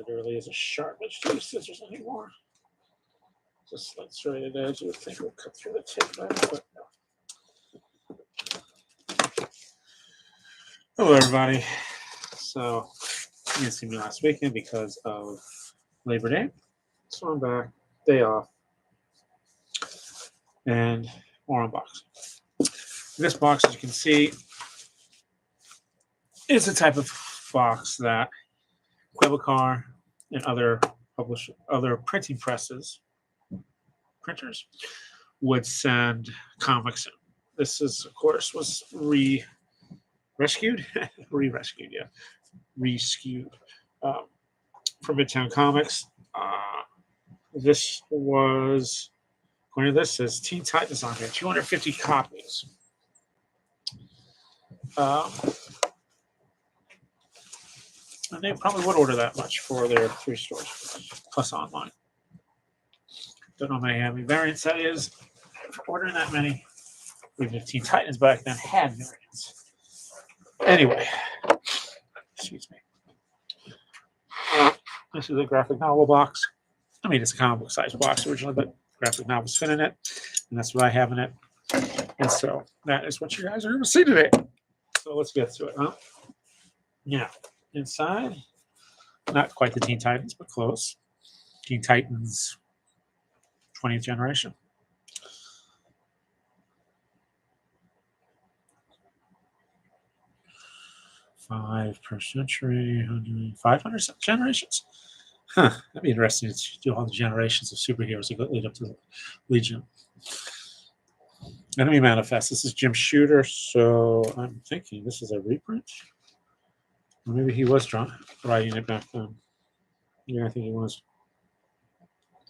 it really is a sharp edge to use scissors anymore. Just like serrated edge, you would think it would cut through the tip better, but no. Hello, everybody. So, you didn't see me last weekend because of Labor Day. So I'm back, day off, and more unboxing. This box, as you can see, is the type of box that Quibblecar and other printing printers would send comics in. This is, of course, was rescued from Midtown Comics. This was, according to this, says Teen Titans on here, 250 copies. And they probably would order that much for their 3 stores, plus online. Don't know how many variants that is for ordering that many. Even if Teen Titans back then had variants. Anyway, excuse me. This is a graphic novel box. I mean, it's a comic book size box originally, but graphic novels fit in it, and that's what I have in it. And so that is what you guys are going to see today. So let's get to it, huh? Yeah. Inside, not quite the Teen Titans, but close. Teen Titans 20th generation. Five per century, 500 generations. Huh, that'd be interesting to do all the generations of superheroes that lead up to the Legion. Enemy Manifest. This is Jim Shooter, so I'm thinking this is a reprint. Or maybe he was writing it back then. Yeah, I think he was.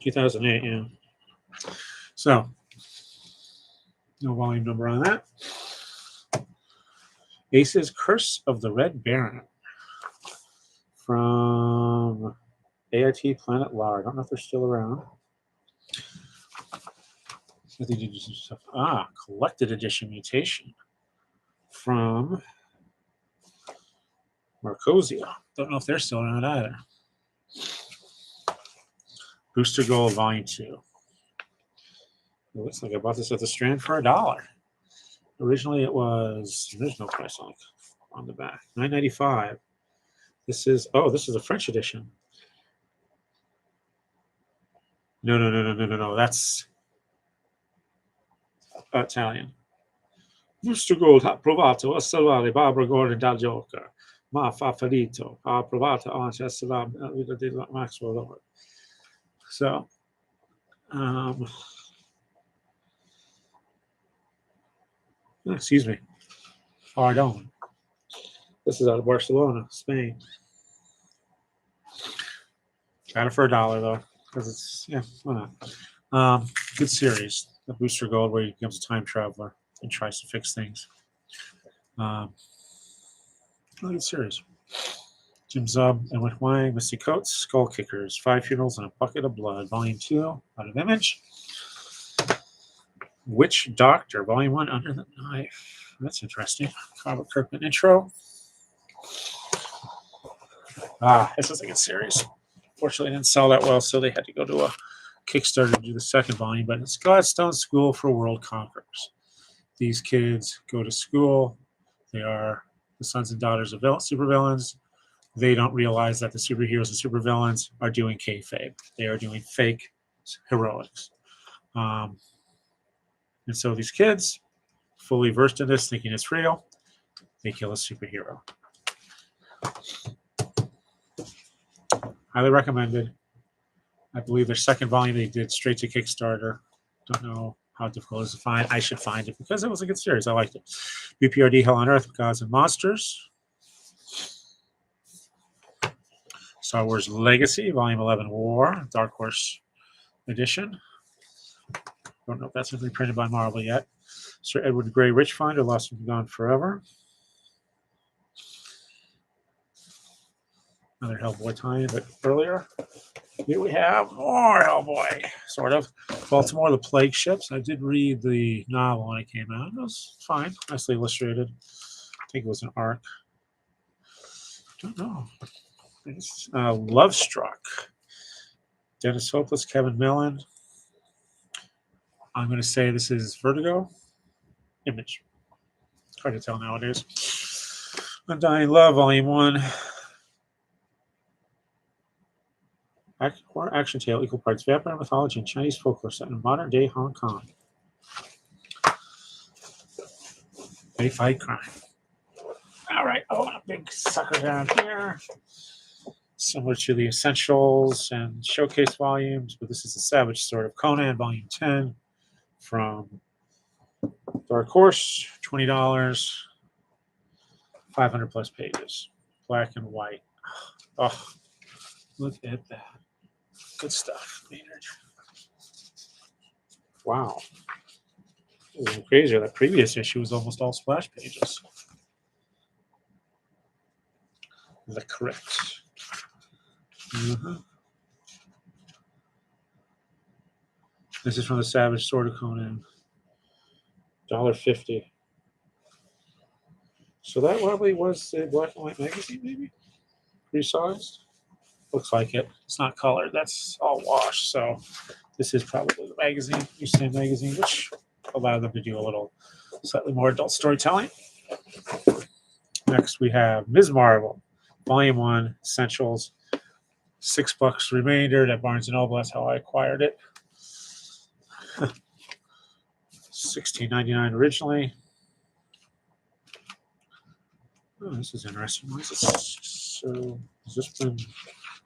2008, yeah. So, no volume number on that. Ace's Curse of the Red Baron from AIT Planet Lar. I don't know if they're still around. I think they do some stuff. Collected Edition Mutation from Marcosia. Don't know if they're still around either. Booster Gold Volume 2. It looks like I bought this at the Strand for $1. Originally, it was, there's no price on the back, $9.95. This is a French edition. No. That's Italian. Booster Gold ha provato a salvare Barbara Gordon dal Joker, ma fa ferito. Ha provato anche a salvare la vita di Maxwell Lord. So, excuse me. Pardon. This is out of Barcelona, Spain. Got it for $1 though, because it's why not? Good series. The Booster Gold, where he becomes a time traveler and tries to fix things. Good series. Jim Zub and Wick Wang, Misty Coates, Skull Kickers, 5 Funerals and a Bucket of Blood, Volume 2, out of Image. Witch Doctor, Volume 1, Under the Knife. That's interesting. Robert Kirkman intro. This is a good series. Fortunately, it didn't sell that well, so they had to go to a Kickstarter to do the second volume, but it's Gladstone School for World Conquerors. These kids go to school. They are the sons and daughters of supervillains. They don't realize that the superheroes and supervillains are doing kayfabe. They are doing fake heroics. And so these kids, fully versed in this, thinking it's real, they kill a superhero. Highly recommended. I believe their second volume they did straight to Kickstarter. Don't know how difficult it is to find. I should find it because it was a good series. I liked it. BPRD Hell on Earth, Gods and Monsters. Star Wars Legacy, Volume 11 War, Dark Horse Edition. Don't know if that's been reprinted by Marvel yet. Sir Edward Grey Witchfinder, Lost and Gone Forever. Another Hellboy tie-in, but earlier. Here we have more Hellboy, sort of. Baltimore, The Plague Ships. I did read the novel when it came out. It was fine, nicely illustrated. I think it was an arc. Don't know. Love Struck. Dennis Hopeless, Kevin Millen. I'm going to say this is Vertigo. Image. Hard to tell nowadays. Undying Love, Volume 1. Horror action tale, equal parts vampire mythology and Chinese folklore set in modern day Hong Kong. They fight crime. All right. Oh, a big sucker down here. Similar to the Essentials and Showcase volumes, but this is The Savage Sword of Conan, Volume 10 from Dark Horse, $20, 500 plus pages, black and white. Oh, look at that. Good stuff, Maynard. Wow. It was crazier. That previous issue was almost all splash pages. The Crypt. This is from The Savage Sword of Conan. $1.50. So that probably was a black and white magazine, maybe? Resized? Looks like it. It's not colored. That's all washed. So this is probably the magazine, newsstand magazine, which allowed them to do a little slightly more adult storytelling. Next, we have Ms. Marvel, Volume 1, Essentials. $6 remainder at Barnes & Noble. That's how I acquired it. $16.99 originally. Oh, this is interesting. Why is this so? Has this been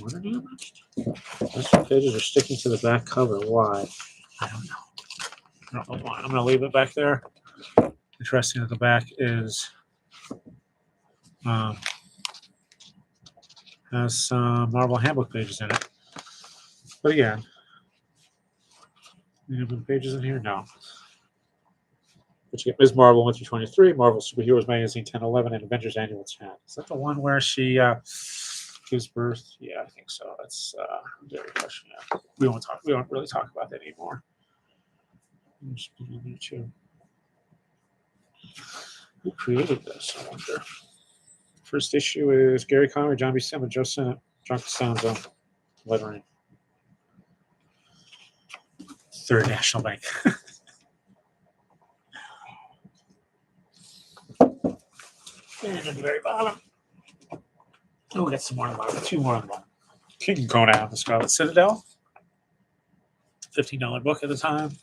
water damaged? Those pages are sticking to the back cover. Why? I don't know. I don't know why. I'm going to leave it back there. Interesting that the back is has some Marvel Handbook pages in it. But again, any pages in here? No. But you get Ms. Marvel 1 through 23, Marvel Superheroes Magazine 10, 11, and Avengers Annual 10. Is that the one where she gives birth? Yeah, I think so. That's very question. Yeah. We don't really talk about that anymore. Who created this? I wonder. First issue is Gary Conway, John B. Sim, Joe Sennett, John Costanzo, lettering. Third National Bank. And at the very bottom, we got some more on the bottom. Two more on the bottom. King Conan, The Scarlet Citadel. $15 book at the time.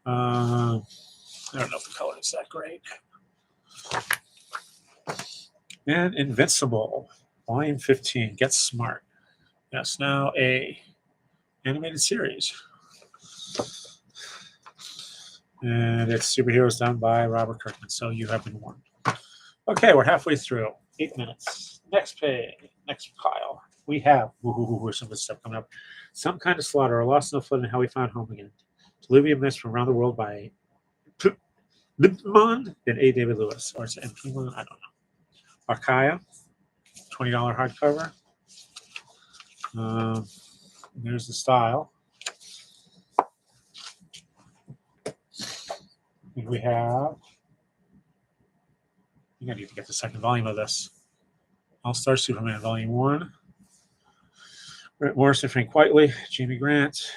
I don't know if the color is that great. And Invincible, Volume 15, Get Smart. That's now a animated series. And it's superheroes done by Robert Kirkman, so you have been warned. Okay, we're halfway through. 8 minutes. Next page, next pile. We have some good stuff coming up. Some Kind of Slaughter, A Lost in the Flood, and How We Found Home Again. Olivia Mist from Around the World by Lipmond and A. David Lewis. Or it's MP Mon, I don't know. Archaea, $20 hardcover. There's the style. And we have, I think I need to get the second volume of this. All-Star Superman, Volume 1. Grant Morrison, Frank Whiteley, Jamie Grant.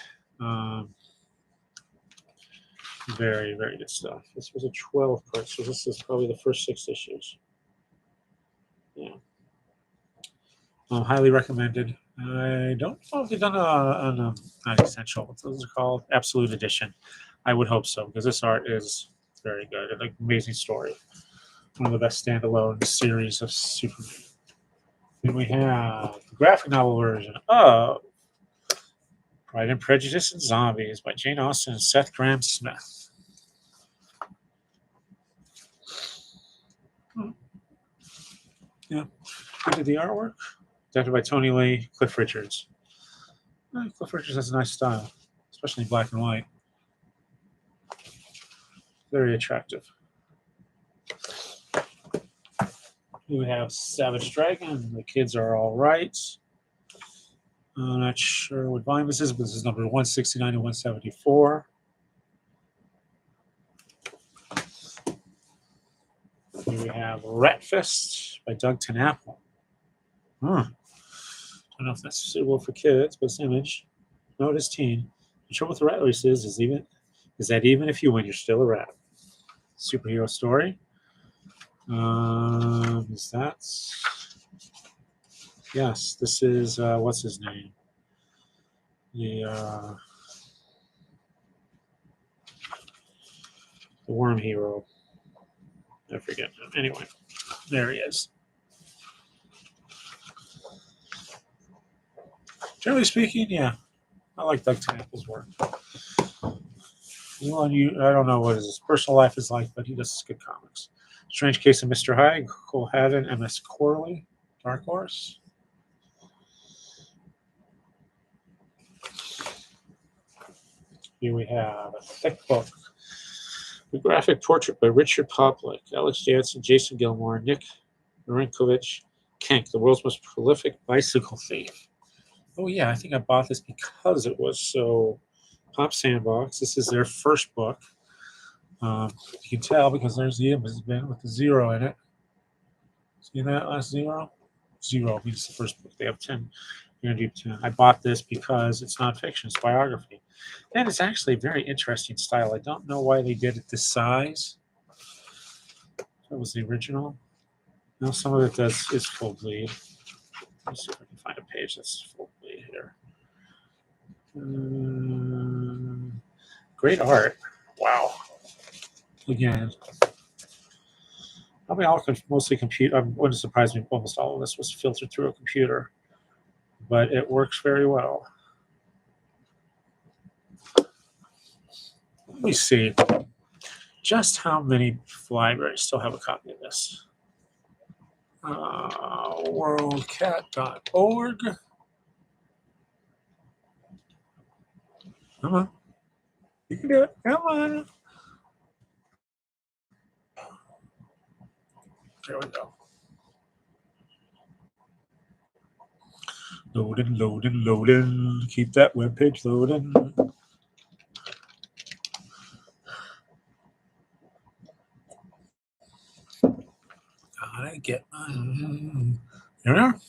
Very, very good stuff. This was a 12 part, so this is probably the first 6 issues. Yeah. Highly recommended. I don't know if they've done an essential. What those are called? Absolute Edition. I would hope so, because this art is very good. An amazing story. One of the best standalone series of Superman. Then we have the graphic novel version of Pride and Prejudice and Zombies by Jane Austen and Seth Grahame-Smith. Yeah. Who did the artwork? Adapted by Tony Lee, Cliff Richards. Cliff Richards has a nice style, especially in black and white. Very attractive. We have Savage Dragon. The kids are all right. I'm not sure what volume this is, but this is number 169 and 174. Here we have Rat Fist by Doug TenNapel. I don't know if that's suitable for kids, but this image. No, it is teen. The trouble with the rat race is that even if you win, you're still a rat. Superhero story. Is that? Yes, this is what's his name? The worm hero. I forget him. Anyway, there he is. Generally speaking, yeah, I like Doug Tample's work. I don't know what his personal life is like, but he does good comics. Strange Case of Mr. Hyde, Cole Haddon, M.S. Corley, Dark Horse. Here we have a thick book. The graphic portrait by Richard Poplick, Alex Jansen, Jason Gilmore, Nick Marinkovich, Kenk, the world's most prolific bicycle thief. Oh yeah, I think I bought this because it was so Pop Sandbox. This is their first book. You can tell because there's the image with the 0 in it. See that last 0? 0 means the first book. They have 10. You're going to do 10. I bought this because it's not fiction, it's biography. And it's actually a very interesting style. I don't know why they did it this size. That was the original. Now some of it is full bleed. Let's see if I can find a page that's full bleed here. Great art. Wow. Again, probably all mostly computer. Wouldn't surprise me. Almost all of this was filtered through a computer, but it works very well. Let me see just how many libraries still have a copy of this. Worldcat.org. Come on. You can do it. Come on. There we go. Loading, loading, loading. Keep that webpage loading. Gotta get my. Here we are.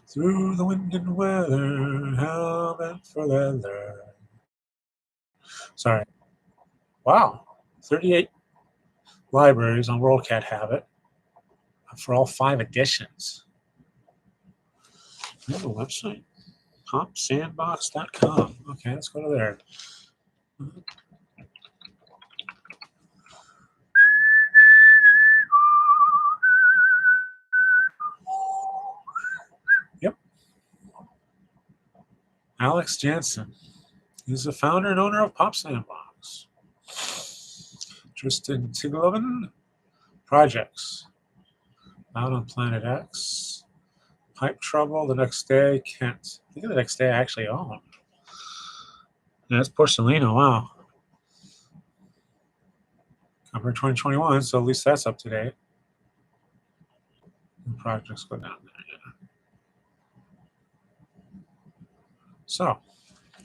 Through the wind and weather, how meant for leather. Sorry. Wow. 38 libraries on WorldCat have it for all 5 editions. We have a website, popsandbox.com. Okay, let's go to there. Yep. Alex Jansen. He's the founder and owner of Pop Sandbox. Tristan Tigloven. Projects. Out on Planet X. Pipe Trouble, The Next Day, Kent. I think of The Next Day I actually own. Yeah, that's Porcelino, wow. Cover 2021, so at least that's up to date. And projects go down there, yeah. So,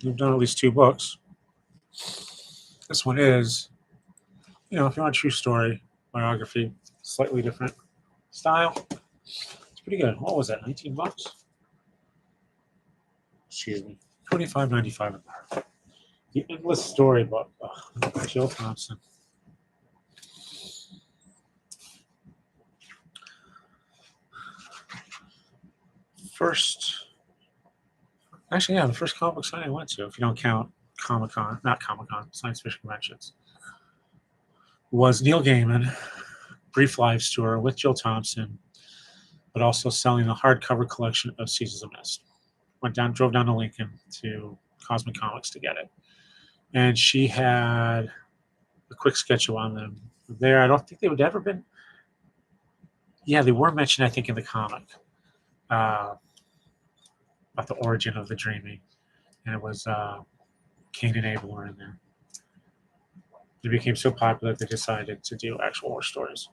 we've done at least 2 books. This one is, if you want a true story, biography, slightly different style. It's pretty good. What was that, 19 bucks? Excuse me, $25.95 a pair. The Endless Storybook, Jill Thompson. The first comic book signing I went to, if you don't count science fiction conventions, was Neil Gaiman, brief lives tour with Jill Thompson, but also selling the hardcover collection of Seasons of Mist. Drove down to Lincoln to Cosmic Comics to get it. And she had a quick sketch on them there. I don't think they would ever been. Yeah, they were mentioned, I think, in the comic about the origin of the dreaming. And it was Cain and Abel were in there. It became so popular that they decided to do actual war stories.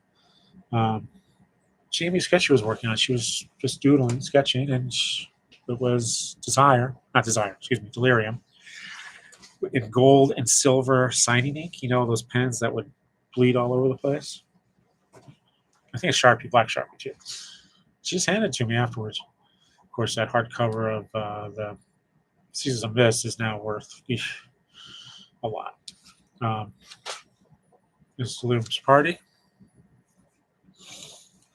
Jamie sketch she was working on, she was just doodling, sketching, and it was Delirium, in gold and silver signing ink. Those pens that would bleed all over the place. I think it's Sharpie, black Sharpie too. She just handed it to me afterwards. Of course, that hardcover of the Seasons of Mist is now worth a lot. This is Luke's Party,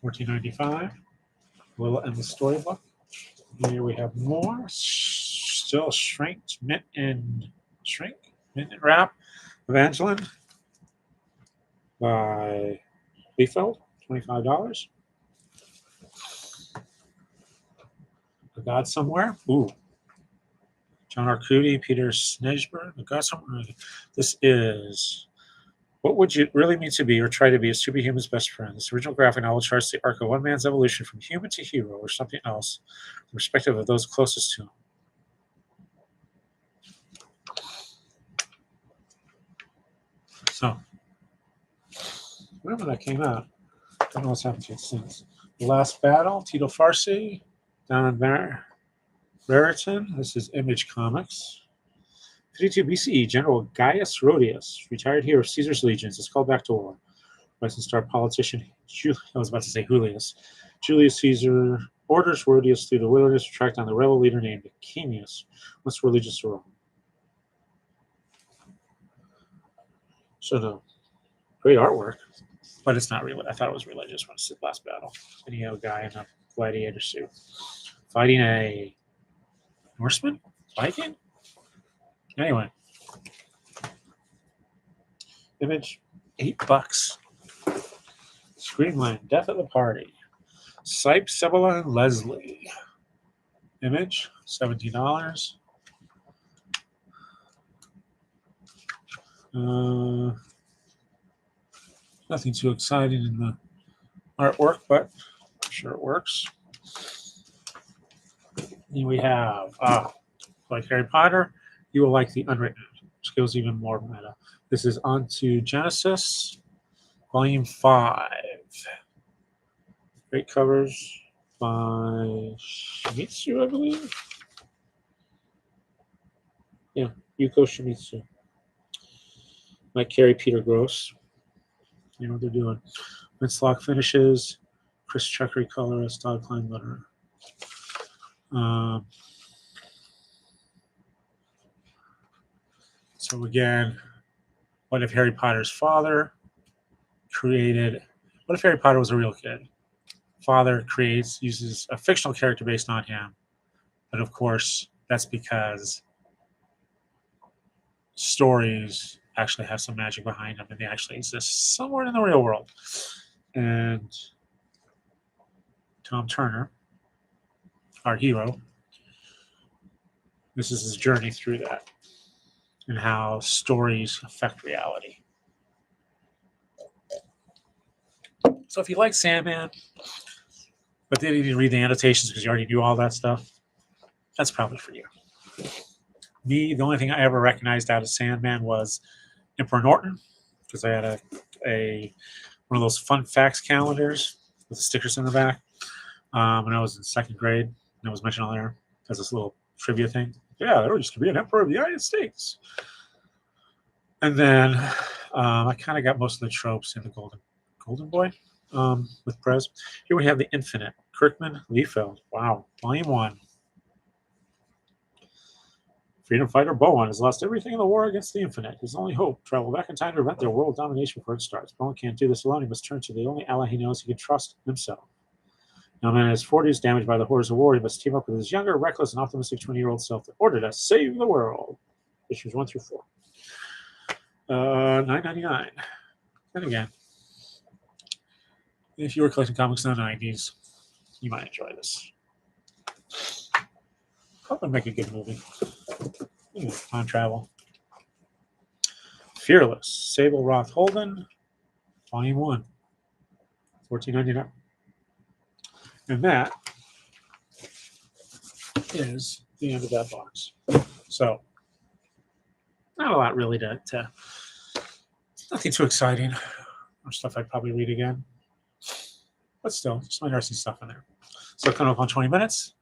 $14.95. Little Endless Storybook. Here we have more. Still Mint and Wrap. Evangeline by Liefeld, $25. The God Somewhere. Ooh. John Arcudi, Peter Snejber. The God Somewhere. This is What Would You Really Mean to Be or Try to Be a Superhuman's Best Friend? This original graphic novel charts the arc of one man's evolution from human to hero or something else, from the perspective of those closest to him. So, whenever that came out, I don't know what's happened to it since. The Last Battle, Tito Farsi, down in Raritan. This is Image Comics. 52 BCE, General Gaius Rhodius, retired hero of Caesar's legions, is called back to war. Rising star politician, I was about to say Julius. Julius Caesar orders Rhodius through the wilderness to track down the rebel leader named Achemius, once religious to Rome. So the great artwork, but it's not real. I thought it was religious when it's the Last Battle. And you have a guy in a gladiator suit fighting a Norseman? Viking? Anyway. Image, $8. Screenline, Death at the Party. Sipe, Sebela, and Leslie. Image, $17. Nothing too exciting in the artwork, but I'm sure it works. Then we have, like Harry Potter, you will like the unwritten, which goes even more meta. This is Onto Genesis, Volume 5. Great covers by Shimizu, I believe. Yeah, Yuko Shimizu. Like Carrie Peter Gross. You know what they're doing. Winslock finishes, Chris Chuckery colorist, Todd Klein letterer. So again, what if Harry Potter's father created? What if Harry Potter was a real kid? Father uses a fictional character based on him, but of course that's because stories actually have some magic behind them, and they actually exist somewhere in the real world. And Tom Turner, our hero, this is his journey through that and how stories affect reality. So if you like Sandman, but didn't even read the annotations because you already knew all that stuff, that's probably for you. Me, the only thing I ever recognized out of Sandman was Emperor Norton, because I had a one of those fun facts calendars with the stickers in the back when I was in second grade. And it was mentioned on there as this little trivia thing. Yeah, there used to be an emperor of the United States. And then I kind of got most of the tropes in the Golden Boy with Prez. Here we have The Infinite, Kirkman Liefeld. Wow, Volume 1. Freedom fighter Bowen has lost everything in the war against the Infinite. His only hope, travel back in time to prevent their world domination before it starts. Bowen can't do this alone. He must turn to the only ally he knows he can trust, himself. Now, man in his 40s, damaged by the horrors of war, he must team up with his younger, reckless, and optimistic 20-year-old self in order to save the world. Issues 1 through 4. $9.99. And again, if you were collecting comics in the 90s, you might enjoy this. Hope it'll make a good movie. Time travel. Fearless, Sable Roth Holden, Volume 1, $14.99. And that is the end of that box. So, not a lot really to nothing too exciting, or stuff I'd probably read again. But still, some interesting stuff in there. So, coming up on 20 minutes.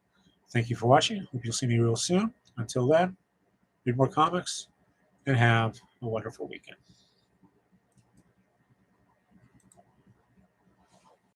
Thank you for watching. Hope you'll see me real soon. Until then, read more comics and have a wonderful weekend.